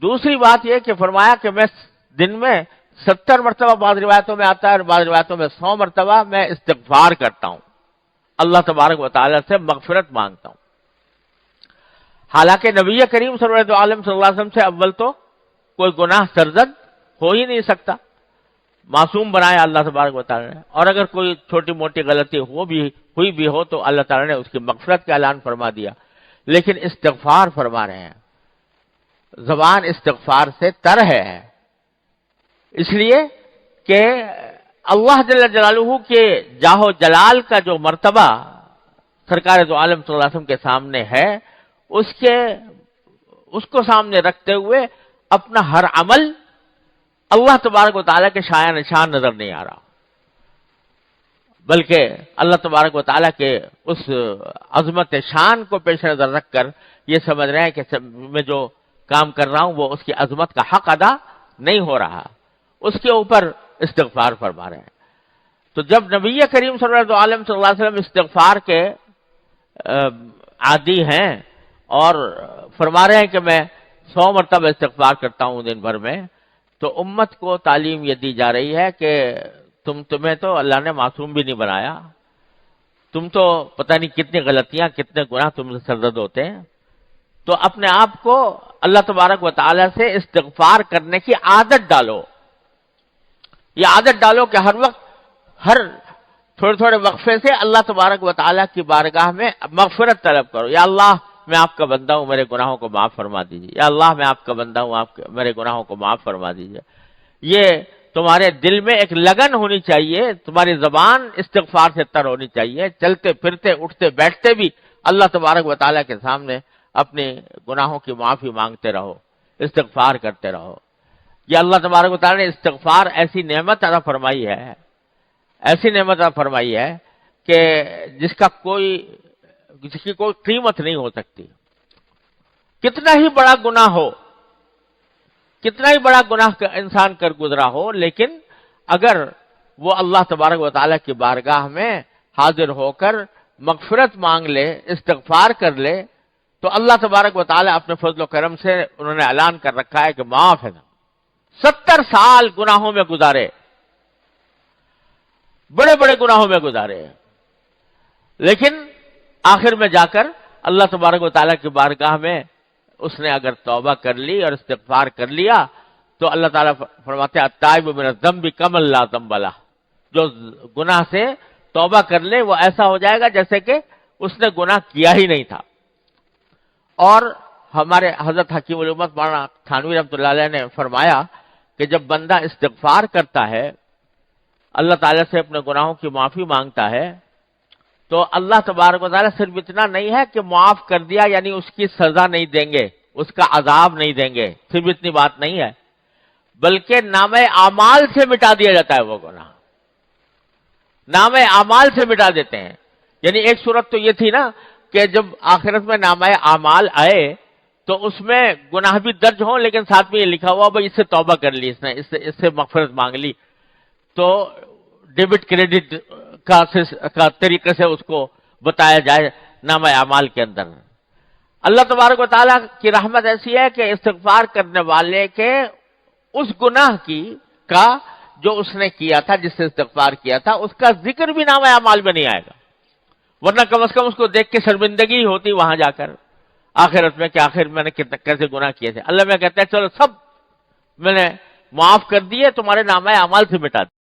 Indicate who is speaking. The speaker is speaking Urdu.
Speaker 1: دوسری بات یہ کہ فرمایا کہ میں دن میں 70 مرتبہ، بعض روایتوں میں آتا ہے اور بعض روایتوں میں 100 مرتبہ میں استغفار کرتا ہوں، اللہ تبارک و تعالیٰ سے مغفرت مانگتا ہوں۔ حالانکہ نبی کریم صلی اللہ علیہ وسلم سے اول تو کوئی گناہ سرزد ہو ہی نہیں سکتا، معصوم بنایا اللہ تبارک و تعالیٰ نے، اور اگر کوئی چھوٹی موٹی غلطی ہوئی بھی ہو تو اللہ تعالیٰ نے اس کی مغفرت کا اعلان فرما دیا۔ لیکن استغفار فرما رہے ہیں، زبان استغفار سے تر ہے، اس لیے کہ اللہ جل جلالہ کے جاہ و جلال کا جو مرتبہ سرکار دو عالم صلی اللہ علیہ وسلم کے سامنے ہے، اس کو سامنے رکھتے ہوئے اپنا ہر عمل اللہ تبارک و تعالیٰ کے شایان نشان نظر نہیں آ رہا، بلکہ اللہ تبارک و تعالیٰ کے اس عظمت شان کو پیش نظر رکھ کر یہ سمجھ رہے ہیں کہ میں جو کام کر رہا ہوں وہ اس کی عظمت کا حق ادا نہیں ہو رہا، اس کے اوپر استغفار فرما رہے ہیں۔ تو جب نبی کریم صلی اللہ علیہ وسلم استغفار کے عادی ہیں اور فرما رہے ہیں کہ میں 100 مرتبہ استغفار کرتا ہوں دن بھر میں، تو امت کو تعلیم یہ دی جا رہی ہے کہ تمہیں تو اللہ نے معصوم بھی نہیں بنایا، تم تو پتہ نہیں کتنی غلطیاں کتنے گناہ تم سے سرزد ہوتے ہیں، تو اپنے آپ کو اللہ تبارک و تعالیٰ سے استغفار کرنے کی عادت ڈالو۔ یہ عادت ڈالو کہ ہر وقت، ہر تھوڑے تھوڑے وقفے سے اللہ تبارک و تعالیٰ کی بارگاہ میں مغفرت طلب کرو۔ یا اللہ میں آپ کا بندہ ہوں، میرے گناہوں کو معاف فرما دیجیے، یا اللہ میں آپ کا بندہ ہوں، میرے گناہوں کو معاف فرما دیجیے۔ یہ تمہارے دل میں ایک لگن ہونی چاہیے، تمہاری زبان استغفار سے تر ہونی چاہیے، چلتے پھرتے اٹھتے بیٹھتے بھی اللہ تبارک و تعالیٰ کے سامنے اپنے گناہوں کی معافی مانگتے رہو، استغفار کرتے رہو۔ یہ اللہ تبارک و تعالیٰ نے استغفار ایسی نعمت عطا فرمائی ہے، ایسی نعمت عطا فرمائی ہے کہ جس کی کوئی قیمت نہیں ہو سکتی۔ کتنا ہی بڑا گناہ ہو، کتنا ہی بڑا گناہ انسان کر گزرا ہو، لیکن اگر وہ اللہ تبارک و تعالیٰ کی بارگاہ میں حاضر ہو کر مغفرت مانگ لے، استغفار کر لے، تو اللہ تبارک و تعالیٰ اپنے فضل و کرم سے انہوں نے اعلان کر رکھا ہے کہ معاف ہے۔ 70 سال گناہوں میں گزارے، بڑے بڑے گناہوں میں گزارے، لیکن آخر میں جا کر اللہ تبارک و تعالیٰ کی بارگاہ میں اس نے اگر توبہ کر لی اور استغفار کر لیا تو اللہ تعالیٰ فرماتے ہیں التائب من الذنب کمن لا ذنب لہ، جو گناہ سے توبہ کر لے وہ ایسا ہو جائے گا جیسے کہ اس نے گناہ کیا ہی نہیں تھا۔ اور ہمارے حضرت حکیم الامت مولانا تھانوی رحمۃ اللہ علیہ نے فرمایا کہ جب بندہ استغفار کرتا ہے، اللہ تعالیٰ سے اپنے گناہوں کی معافی مانگتا ہے، تو اللہ تبارک و تعالیٰ صرف اتنا نہیں ہے کہ معاف کر دیا یعنی اس کی سزا نہیں دیں گے، اس کا عذاب نہیں دیں گے، صرف اتنی بات نہیں ہے، بلکہ نامہ اعمال سے مٹا دیا جاتا ہے وہ گناہ، نامہ اعمال سے مٹا دیتے ہیں۔ یعنی ایک صورت تو یہ تھی نا کہ جب آخرت میں نامہ اعمال آئے تو اس میں گناہ بھی درج ہوں لیکن ساتھ میں یہ لکھا ہوا بھائی اس سے توبہ کر لی، اس سے مغفرت مانگ لی، تو ڈیبٹ کریڈٹ کا طریقے سے اس کو بتایا جائے نامہ اعمال کے اندر۔ اللہ تبارک و تعالیٰ کی رحمت ایسی ہے کہ استغفار کرنے والے کے اس گناہ کا جو اس نے کیا تھا، جس سے استغفار کیا تھا، اس کا ذکر بھی نامہ اعمال میں نہیں آئے گا، ورنہ کم از کم اس کو دیکھ کے شرمندگی ہوتی وہاں جا کر آخرت میں کہ آخر میں نے کیسے گناہ کیے تھے۔ اللہ میں کہتا ہے چلو سب میں نے معاف کر دیے، تمہارے نامہ اعمال سے مٹا دیا۔